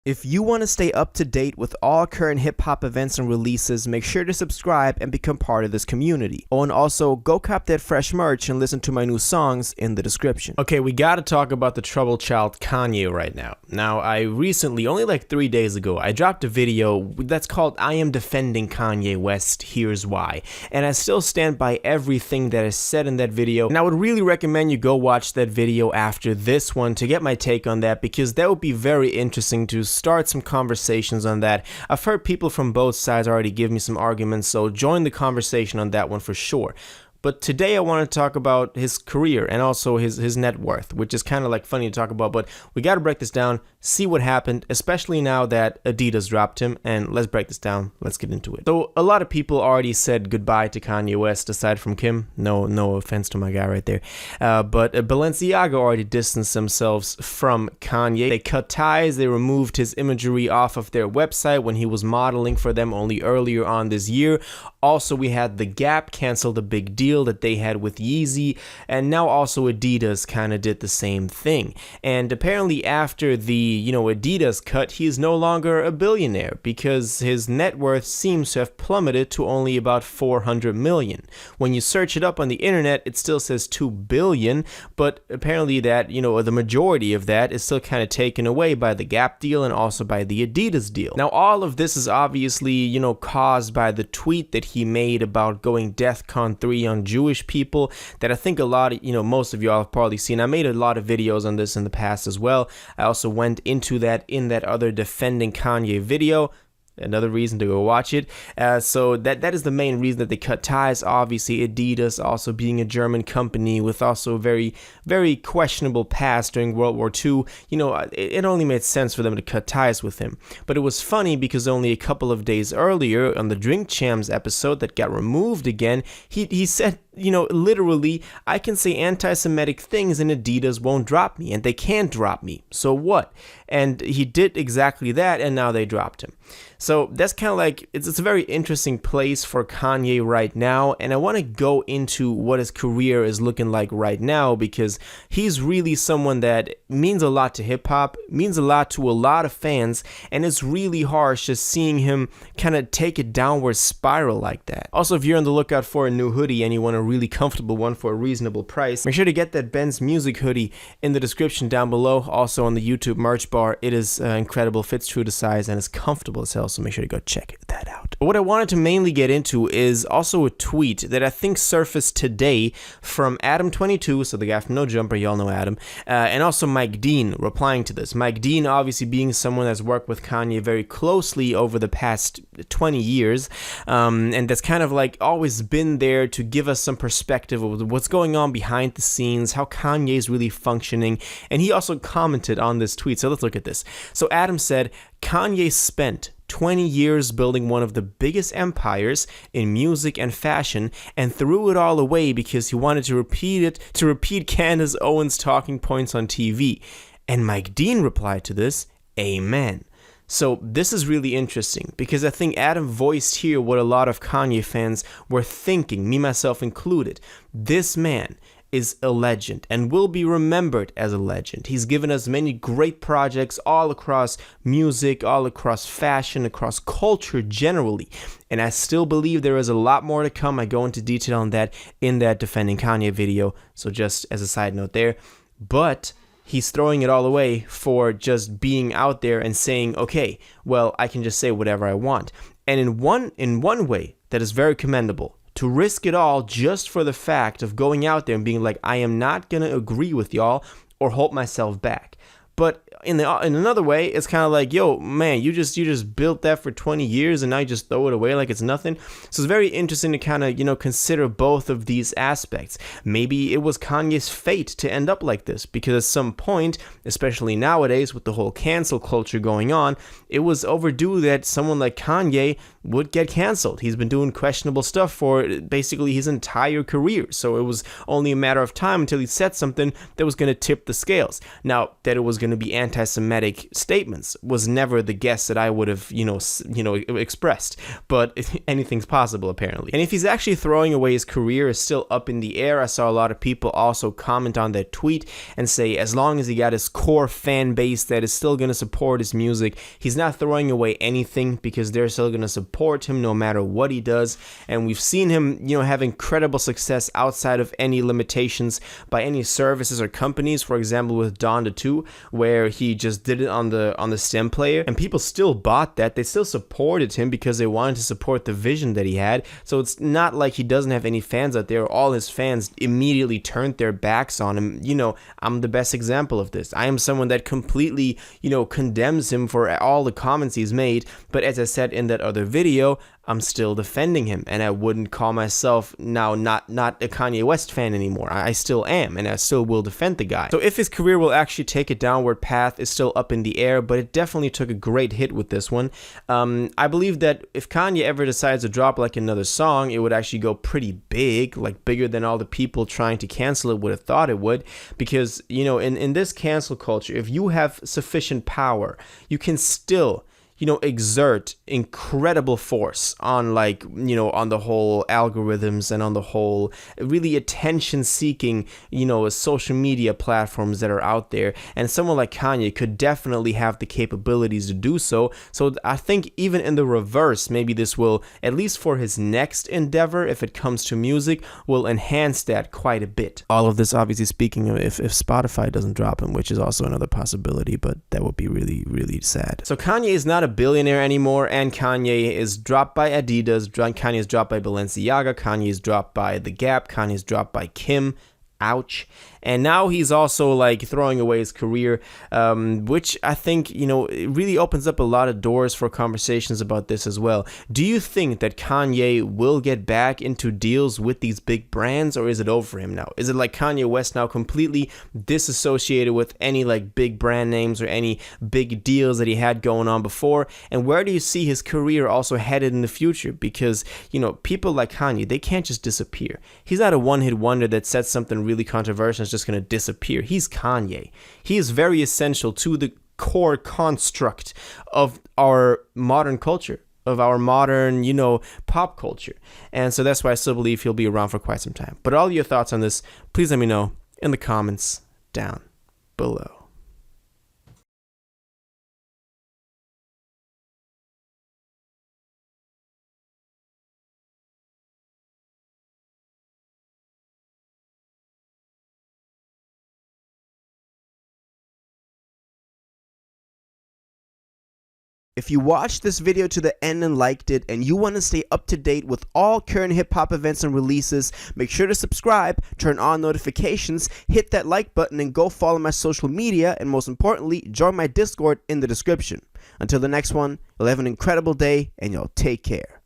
If you want to stay up to date with all current hip-hop events and releases, make sure to subscribe and become part of this community. Oh, and also, go cop that fresh merch and listen to my new songs in the description. Okay, we gotta talk about the troubled child Kanye right now. Now, I recently, only like 3 days ago, I dropped a video that's called I Am Defending Kanye West, Here's Why. And I still stand by everything that is said in that video. And I would really recommend you go watch that video after this one to get my take on that, because that would be very interesting to start some conversations on that. I've heard people from both sides already give me some arguments, so join the conversation on that one for sure. But today I want to talk about his career and also his net worth, which is kind of like funny to talk about, but we got to break this down, see what happened, especially now that Adidas dropped him, and let's break this down. Let's get into it. So a lot of people already said goodbye to Kanye West, aside from Kim. No offense to my guy right there. But Balenciaga already distanced themselves from Kanye. They cut ties, they removed his imagery off of their website when he was modeling for them only earlier on this year. Also, we had The Gap cancel the big deal that they had with Yeezy, and now also Adidas kind of did the same thing. And apparently after the, Adidas cut, he is no longer a billionaire because his net worth seems to have plummeted to only about 400 million. When you search it up on the internet, it still says 2 billion, but apparently that, the majority of that is still kind of taken away by the Gap deal and also by the Adidas deal. Now, all of this is obviously, caused by the tweet that he made about going DEFCON 3 on Jewish people that I think a lot of, most of y'all have probably seen. I made a lot of videos on this in the past as well. I also went into that in that other Defending Kanye video. Another reason to go watch it. So that is the main reason that they cut ties. Obviously, Adidas also being a German company with also a very, very questionable past during World War II. It only made sense for them to cut ties with him. But it was funny because only a couple of days earlier on the Drink Champs episode that got removed again, he said, literally, I can say anti-Semitic things and Adidas won't drop me, and they can't drop me. So what? And he did exactly that, and now they dropped him. So that's kind of like, it's a very interesting place for Kanye right now, and I want to go into what his career is looking like right now, because he's really someone that means a lot to hip-hop, means a lot to a lot of fans, and it's really harsh just seeing him kind of take a downward spiral like that. Also, if you're on the lookout for a new hoodie and you want a really comfortable one for a reasonable price, make sure to get that Ben's Music hoodie in the description down below. Also on the YouTube merch bar, it is incredible, fits true to size, and is comfortable as hell, so make sure to go check that out. But what I wanted to mainly get into is also a tweet that I think surfaced today from Adam22, so the guy from No Jumper, y'all know Adam, and also Mike Dean replying to this. Mike Dean obviously being someone that's worked with Kanye very closely over the past 20 years, and that's kind of like always been there to give us some perspective of what's going on behind the scenes, how Kanye is really functioning, and he also commented on this tweet. So let's look at this. So Adam said, Kanye spent 20 years building one of the biggest empires in music and fashion and threw it all away because he wanted to repeat Candace Owens' talking points on TV. And Mike Dean replied to this, amen. So this is really interesting because I think Adam voiced here what a lot of Kanye fans were thinking, me myself included. This man is a legend and will be remembered as a legend. He's given us many great projects all across music, all across fashion, across culture generally. And I still believe there is a lot more to come. I go into detail on that in that Defending Kanye video. So just as a side note there. But he's throwing it all away for just being out there and saying, okay, well, I can just say whatever I want. And in one way that is very commendable, to risk it all just for the fact of going out there and being like, I am not going to agree with y'all or hold myself back. But in another way, it's kind of like, yo, man, you just built that for 20 years and now you just throw it away like it's nothing. So it's very interesting to kind of, consider both of these aspects. Maybe it was Kanye's fate to end up like this because at some point, especially nowadays with the whole cancel culture going on, it was overdue that someone like Kanye would get canceled. He's been doing questionable stuff for basically his entire career, so it was only a matter of time until he said something that was going to tip the scales. Now, that it was going to be anti-Semitic statements was never the guess that I would have, expressed, but anything's possible apparently. And if he's actually throwing away his career is still up in the air. I saw a lot of people also comment on that tweet and say as long as he got his core fan base that is still going to support his music, he's not throwing away anything because they're still going to support him no matter what he does. And we've seen him, have incredible success outside of any limitations by any services or companies. For example, with Donda 2, where he just did it on the stem player, and people still bought that. They still supported him because they wanted to support the vision that he had. So it's not like he doesn't have any fans out there. All his fans immediately turned their backs on him. I'm the best example of this. I am someone that completely, condemns him for all the comments he's made. But as I said in that other video, I'm still defending him, and I wouldn't call myself now not a Kanye West fan anymore. I still am, and I still will defend the guy. So if his career will actually take a downward path is still up in the air, but it definitely took a great hit with this one. I believe that if Kanye ever decides to drop like another song, it would actually go pretty big, like bigger than all the people trying to cancel it would have thought it would, because, in this cancel culture, if you have sufficient power, you can still exert incredible force on on the whole algorithms and on the whole really attention seeking, social media platforms that are out there. And someone like Kanye could definitely have the capabilities to do so. So I think even in the reverse, maybe this will, at least for his next endeavor, if it comes to music, will enhance that quite a bit. All of this obviously speaking of if Spotify doesn't drop him, which is also another possibility, but that would be really, really sad. So Kanye is not a billionaire anymore, and Kanye is dropped by Adidas, Kanye is dropped by Balenciaga, Kanye is dropped by The Gap, Kanye is dropped by Kim. Ouch. And now he's also throwing away his career, which I think, it really opens up a lot of doors for conversations about this as well. Do you think that Kanye will get back into deals with these big brands, or is it over for him now? Is it like Kanye West now completely disassociated with any big brand names or any big deals that he had going on before? And where do you see his career also headed in the future? Because, people like Kanye, they can't just disappear. He's not a one-hit wonder that said something really controversial and is just going to disappear. He's Kanye. He is very essential to the core construct of our modern culture, of our modern, pop culture. And so that's why I still believe he'll be around for quite some time. But all your thoughts on this, please let me know in the comments down below. If you watched this video to the end and liked it, and you want to stay up to date with all current hip-hop events and releases, make sure to subscribe, turn on notifications, hit that like button, and go follow my social media, and most importantly, join my Discord in the description. Until the next one, you'll have an incredible day, and y'all take care.